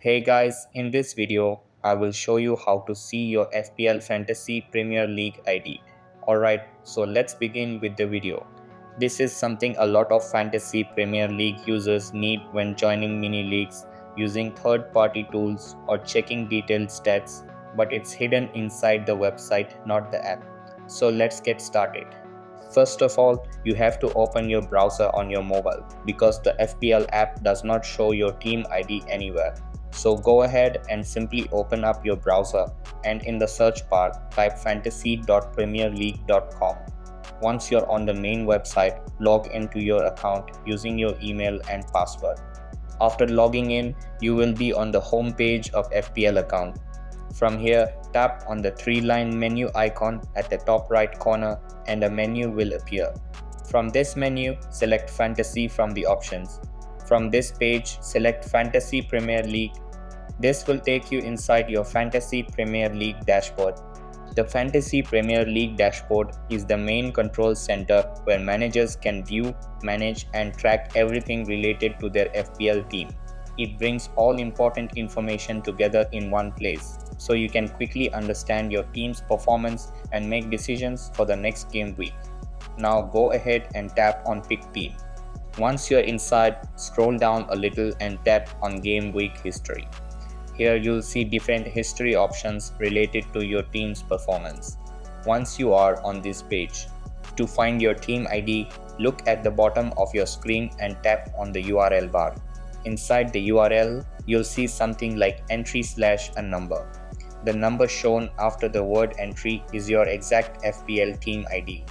Hey guys, in this video, I will show you how to see your FPL Fantasy Premier League ID. Alright, so let's begin with the video. This is something a lot of Fantasy Premier League users need when joining mini leagues using third-party tools or checking detailed stats, but it's hidden inside the website, not the app. So let's get started. First of all, you have to open your browser on your mobile because the FPL app does not show your team ID anywhere. So go ahead and simply open up your browser and in the search bar type fantasy.premierleague.com. Once you're on the main website, log into your account using your email and password. After logging in, you will be on the home page of FPL account. From here, tap on the three-line menu icon at the top right corner and a menu will appear. From this menu, select Fantasy from the options. From this page, select Fantasy Premier League. This will take you inside your Fantasy Premier League dashboard. The Fantasy Premier League dashboard is the main control center where managers can view, manage, and track everything related to their FPL team. It brings all important information together in one place, so you can quickly understand your team's performance and make decisions for the next game week. Now go ahead and tap on Pick Team. Once you're inside, scroll down a little and tap on Game Week History. Here you'll see different history options related to your team's performance. Once you are on this page, to find your team ID, look at the bottom of your screen and tap on the URL bar. Inside the URL, you'll see something like entry/a number. The number shown after the word entry is your exact FPL team ID.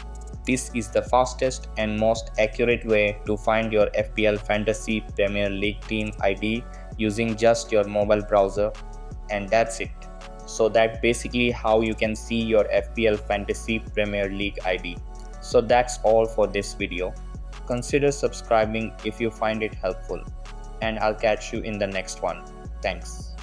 This is the fastest and most accurate way to find your FPL Fantasy Premier League team ID using just your mobile browser, and that's it. So that's basically how you can see your FPL Fantasy Premier League ID. So that's all for this video. Consider subscribing if you find it helpful, and I'll catch you in the next one. Thanks.